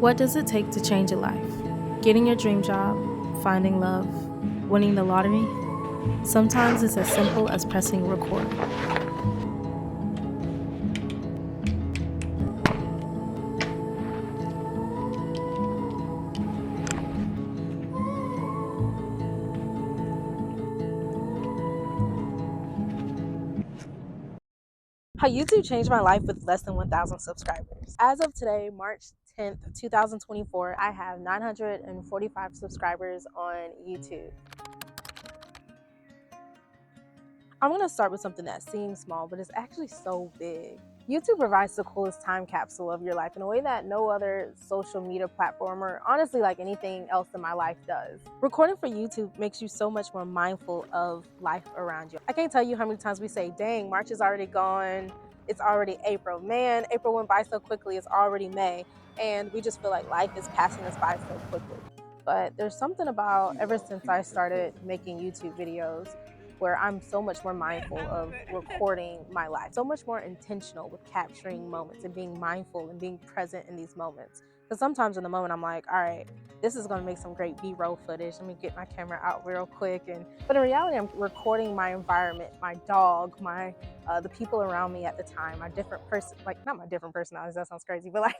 What does it take to change a life? Getting your dream job, finding love, winning the lottery? Sometimes it's as simple as pressing record. How YouTube changed my life with less than 1,000 subscribers. As of today, March 10th, 2024, I have 945 subscribers on YouTube. I'm going to start with something that seems small, but it's actually so big. YouTube provides the coolest time capsule of your life in a way that no other social media platform or honestly like anything else in my life does. Recording for YouTube makes you so much more mindful of life around you. I can't tell you how many times we say, dang, March is already gone. It's already April. Man, April went by so quickly. It's already May. And we just feel like life is passing us by so quickly. But there's something about ever since I started making YouTube videos where I'm so much more mindful of recording my life, so much more intentional with capturing moments and being mindful and being present in these moments. Because sometimes in the moment I'm like, all right, this is gonna make some great B-roll footage. Let me get my camera out real quick. But in reality, I'm recording my environment, my dog, the people around me at the time, my different person, like not my different personalities, that sounds crazy, but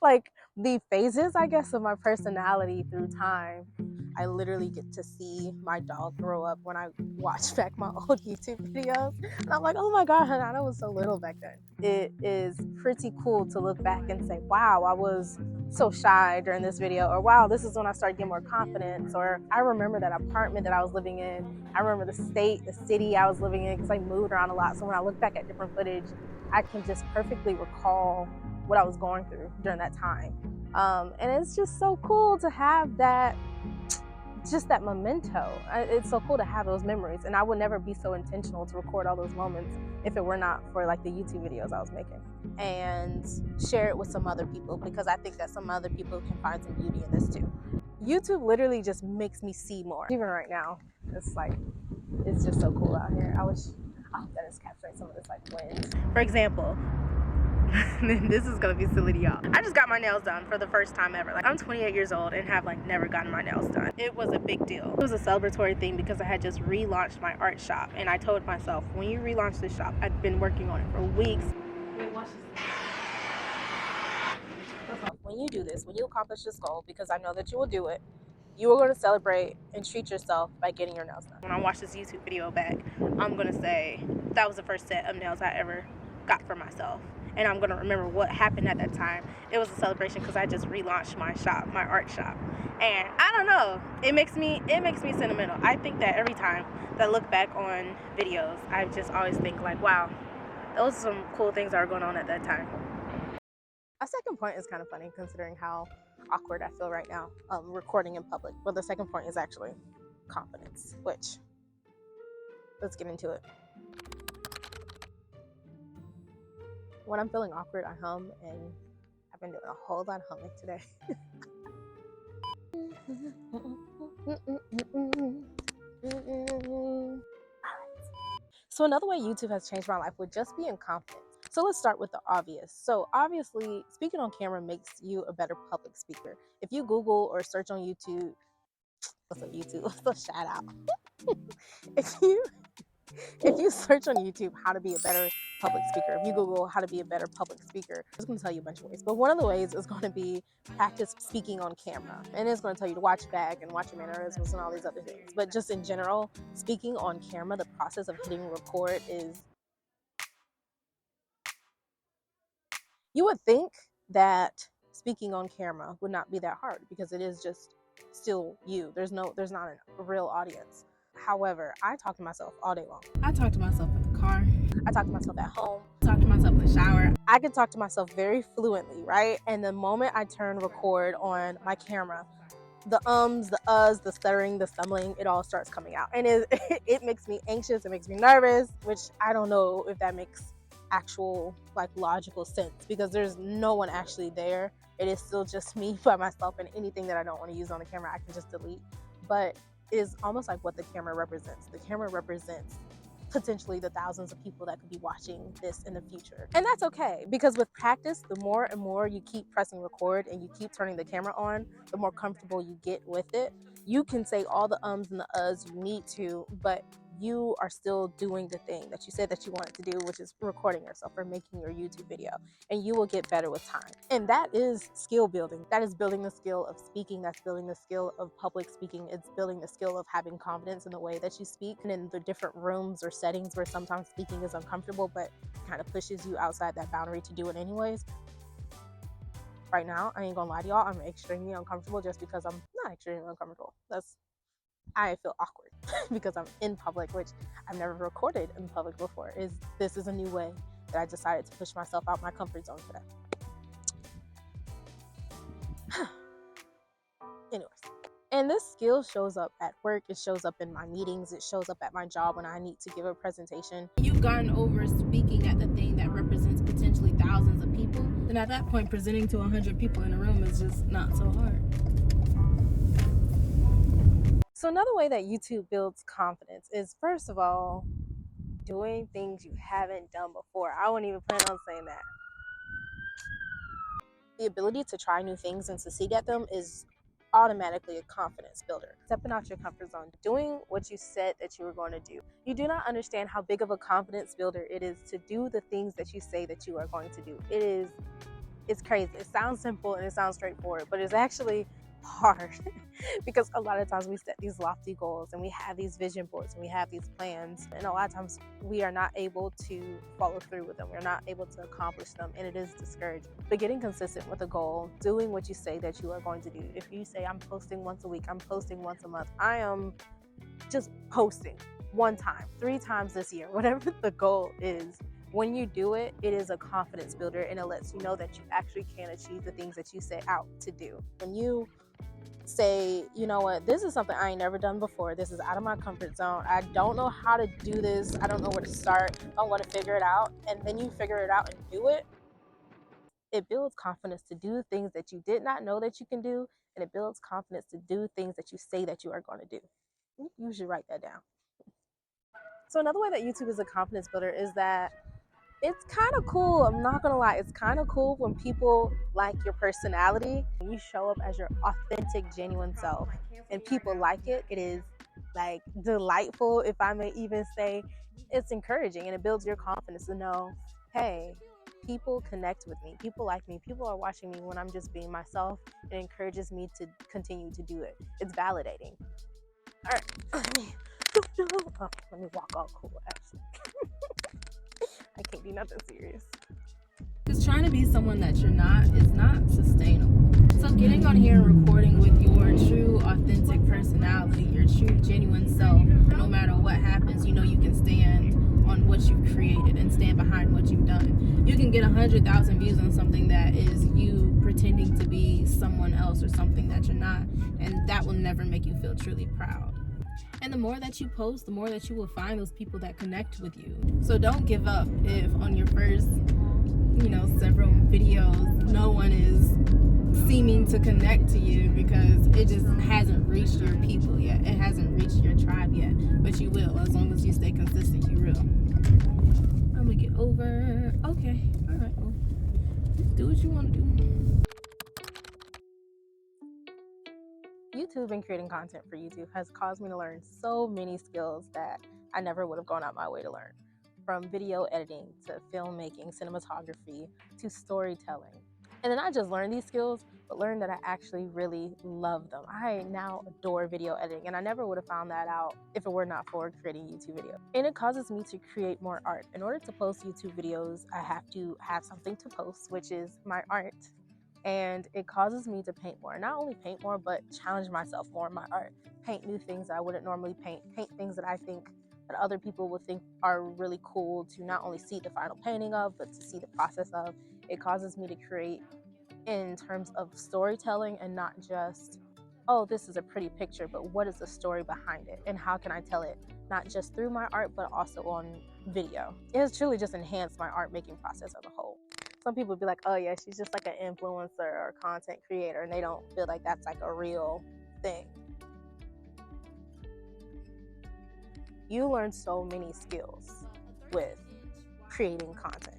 like the phases, I guess, of my personality through time. I literally get to see my dog grow up when I watch back my old YouTube videos. And I'm like, oh my God, Hannah, I was so little back then. It is pretty cool to look back and say, wow, I was so shy during this video, or wow, this is when I started getting more confidence, or I remember that apartment that I was living in. I remember the state, the city I was living in, because I moved around a lot. So when I look back at different footage, I can just perfectly recall what I was going through during that time. And it's just so cool to have that, just that memento. It's so cool to have those memories. And I would never be so intentional to record all those moments if it were not for like the YouTube videos I was making, and share it with some other people, because I think that some other people can find some beauty in this too. YouTube literally just makes me see more. Even right now, it's like, it's just so cool out here. I hope that it's capturing some of this like wind. For example, this is gonna be silly to y'all. I just got my nails done for the first time ever. Like, I'm 28 years old and have like never gotten my nails done. It was a big deal. It was a celebratory thing because I had just relaunched my art shop, and I told myself, when you relaunch this shop, I'd been working on it for weeks. Wait, watch this. When you do this, when you accomplish this goal, because I know that you will do it, you are going to celebrate and treat yourself by getting your nails done. When I watch this YouTube video back, I'm going to say that was the first set of nails I ever got for myself. And I'm going to remember what happened at that time. It was a celebration because I just relaunched my shop, my art shop. And I don't know, it makes me sentimental. I think that every time that I look back on videos, I just always think like, wow, those are some cool things that are going on at that time. A second point is kind of funny considering how awkward I feel right now recording in public. But the second point is actually confidence, which, let's get into it. When I'm feeling awkward, I hum, and I've been doing a whole lot of humming today. So another way YouTube has changed my life would just be in confidence. So let's start with the obvious. So obviously, speaking on camera makes you a better public speaker. If you Google or search on YouTube, what's up YouTube? What's a shout out? If you search on YouTube how to be a better public speaker, if you Google how to be a better public speaker, it's going to tell you a bunch of ways. But one of the ways is going to be practice speaking on camera. And it's going to tell you to watch back and watch your mannerisms and all these other things. But just in general, speaking on camera, the process of hitting record is... You would think that speaking on camera would not be that hard because it is just still you. There's not a real audience. However, I talk to myself all day long. I talk to myself in the car. I talk to myself at home. I talk to myself in the shower. I can talk to myself very fluently, right? And the moment I turn record on my camera, the ums, the uhs, the stuttering, the stumbling, it all starts coming out. And it makes me anxious. It makes me nervous, which I don't know if that makes actual like logical sense, because there's no one actually there. It is still just me by myself, and anything that I don't want to use on the camera I can just delete. But it is almost like what the camera represents. The camera represents potentially the thousands of people that could be watching this in the future. And that's okay, because with practice, the more and more you keep pressing record and you keep turning the camera on, the more comfortable you get with it. You can say all the ums and the uhs you need to, but you are still doing the thing that you said that you wanted to do, which is recording yourself or making your YouTube video, and you will get better with time. And that is skill building. That is building the skill of speaking. That's building the skill of public speaking. It's building the skill of having confidence in the way that you speak and in the different rooms or settings where sometimes speaking is uncomfortable, but kind of pushes you outside that boundary to do it anyways. Right now, I ain't gonna lie to y'all, I'm extremely uncomfortable just because I'm not extremely uncomfortable. I feel awkward because I'm in public, which I've never recorded in public before. This is a new way that I decided to push myself out my comfort zone today. Anyways, and this skill shows up at work, it shows up in my meetings, it shows up at my job when I need to give a presentation. You've gotten over speaking at the thing that represents potentially thousands of people, and at that point, presenting to 100 people in a room is just not so hard. So another way that YouTube builds confidence is, first of all, doing things you haven't done before. I wouldn't even plan on saying that. The ability to try new things and succeed at them is automatically a confidence builder. Stepping out your comfort zone, doing what you said that you were going to do. You do not understand how big of a confidence builder it is to do the things that you say that you are going to do. It's crazy. It sounds simple and it sounds straightforward, but it's actually hard because a lot of times we set these lofty goals and we have these vision boards and we have these plans, and a lot of times we are not able to follow through with them. We're not able to accomplish them, and it is discouraging. But getting consistent with a goal, doing what you say that you are going to do. If you say, I'm posting once a week, I'm posting once a month, I am just posting one time, 3 times this year, whatever the goal is. When you do it, it is a confidence builder, and it lets you know that you actually can achieve the things that you set out to do. When you say, you know what, this is something I ain't never done before, this is out of my comfort zone, I don't know how to do this, I don't know where to start, I want to figure it out, and then you figure it out and do it, it builds confidence to do things that you did not know that you can do, and it builds confidence to do things that you say that you are going to do. You should write that down. So another way that YouTube is a confidence builder is that it's kind of cool. I'm not gonna lie, it's kind of cool when people like your personality. When you show up as your authentic, genuine self and people like it, it is like delightful, if I may even say. It's encouraging, and it builds your confidence to know, hey, people connect with me, people like me, people are watching me when I'm just being myself. It encourages me to continue to do it. It's validating. All right, let me walk all cool, actually. I can't be nothing serious. Because trying to be someone that you're not is not sustainable. So getting on here and recording with your true, authentic personality, your true, genuine self, no matter what happens, you know you can stand on what you've created and stand behind what you've done. You can get 100,000 views on something that is you pretending to be someone else or something that you're not, and that will never make you feel truly proud. And the more that you post, the more that you will find those people that connect with you. So don't give up if on your first, several videos, no one is seeming to connect to you, because it just hasn't reached your people yet. It hasn't reached your tribe yet, but you will. As long as you stay consistent, you will. I'm gonna get over. Okay, all right, well, do what you want to do. YouTube and creating content for YouTube has caused me to learn so many skills that I never would have gone out my way to learn. From video editing to filmmaking, cinematography, to storytelling. And then I just learned these skills, but learned that I actually really love them. I now adore video editing, and I never would have found that out if it were not for creating YouTube videos. And it causes me to create more art. In order to post YouTube videos, I have to have something to post, which is my art. And it causes me to paint more. Not only paint more, but challenge myself more in my art. Paint new things that I wouldn't normally paint. Paint things that I think that other people would think are really cool to not only see the final painting of, but to see the process of. It causes me to create in terms of storytelling, and not just, oh, this is a pretty picture, but what is the story behind it? And how can I tell it, not just through my art, but also on video? It has truly just enhanced my art making process as a whole. Some people would be like, oh yeah, she's just like an influencer or content creator, and they don't feel like that's like a real thing. You learn so many skills with creating content.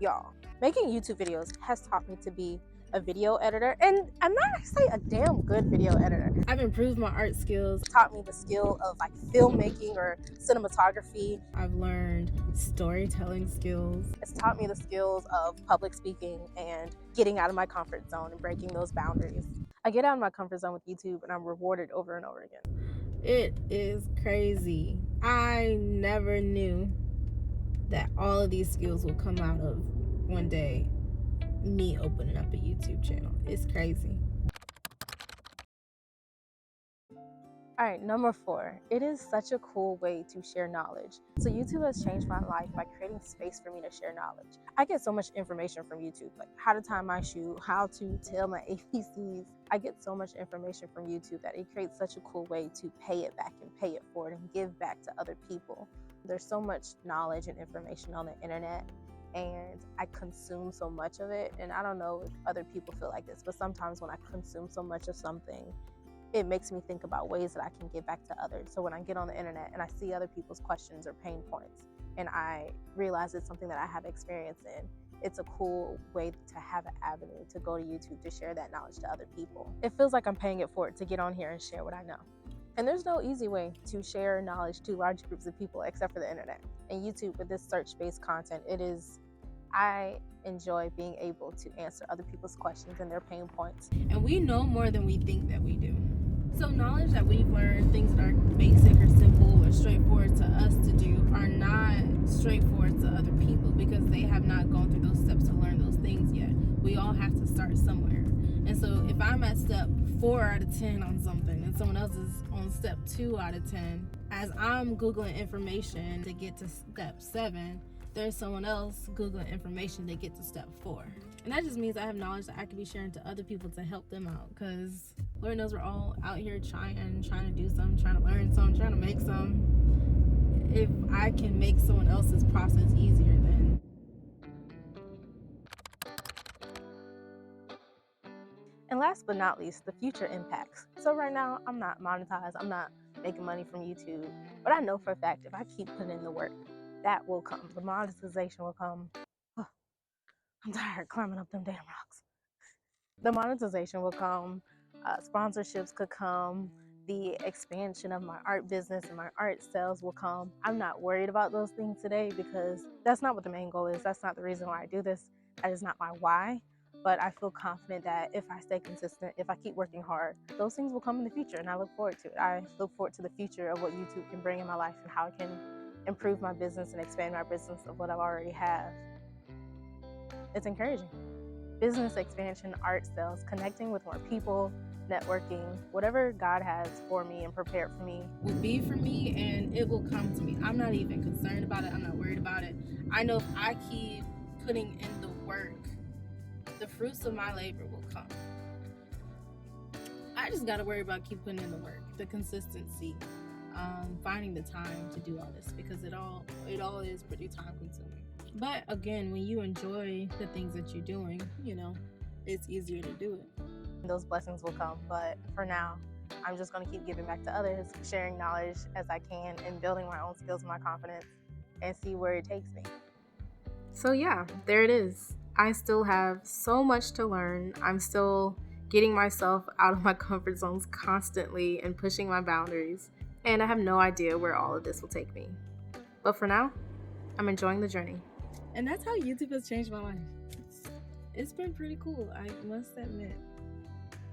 Y'all, making YouTube videos has taught me to be a video editor, and I'm not actually a damn good video editor. I've improved my art skills, taught me the skill of like filmmaking or cinematography. I've learned storytelling skills. It's taught me the skills of public speaking and getting out of my comfort zone and breaking those boundaries. I get out of my comfort zone with YouTube and I'm rewarded over and over again. It is crazy. I never knew that all of these skills will come out of one day me opening up a YouTube channel. It's crazy. All right, number 4, it is such a cool way to share knowledge. So YouTube has changed my life by creating space for me to share knowledge. I get so much information from YouTube, like how to tie my shoe, how to tell my ABCs. I get so much information from YouTube that it creates such a cool way to pay it back and pay it forward and give back to other people. There's so much knowledge and information on the internet, and I consume so much of it. And I don't know if other people feel like this, but sometimes when I consume so much of something, it makes me think about ways that I can give back to others. So when I get on the internet and I see other people's questions or pain points, and I realize it's something that I have experience in, it's a cool way to have an avenue to go to YouTube to share that knowledge to other people. It feels like I'm paying it forward to get on here and share what I know. And there's no easy way to share knowledge to large groups of people except for the internet. And YouTube, with this search-based content, I enjoy being able to answer other people's questions and their pain points. And we know more than we think that we do. So knowledge that we've learned, things that are basic or simple or straightforward to us to do, are not straightforward to other people because they have not gone through those steps to learn those things yet. We all have to start somewhere. And so if I'm at step 4 out of 10 on something and someone else is on step 2 out of 10, as I'm Googling information to get to step 7, there's someone else Googling information to get to step 4. And that just means I have knowledge that I can be sharing to other people to help them out, because Lord knows we're all out here trying to do something, trying to learn something, trying to make something. If I can make someone else's process easier, then. And last but not least, the future impacts. So right now, I'm not monetized, I'm not making money from YouTube, but I know for a fact if I keep putting in the work, that will come. The monetization will come. Oh, I'm tired climbing up them damn rocks. The monetization will come. Sponsorships could come. The expansion of my art business and my art sales will come. I'm not worried about those things today because that's not what the main goal is. That's not the reason why I do this. That is not my why. But I feel confident that if I stay consistent, if I keep working hard, those things will come in the future, and I look forward to it. I look forward to the future of what YouTube can bring in my life and how I can improve my business and expand my business of what I already have. It's encouraging. Business expansion, art sales, connecting with more people, networking, whatever God has for me and prepared for me will be for me, and it will come to me. I'm not even concerned about it. I'm not worried about it. I know if I keep putting in the work, the fruits of my labor will come. I just got to worry about keep putting in the work, the consistency, finding the time to do all this, because it all is pretty time consuming. But again, when you enjoy the things that you're doing, it's easier to do it. Those blessings will come, but for now, I'm just going to keep giving back to others, sharing knowledge as I can, and building my own skills and my confidence, and see where it takes me. So yeah, there it is. I still have so much to learn. I'm still getting myself out of my comfort zones constantly and pushing my boundaries. And I have no idea where all of this will take me. But for now, I'm enjoying the journey. And that's how YouTube has changed my life. It's been pretty cool, I must admit.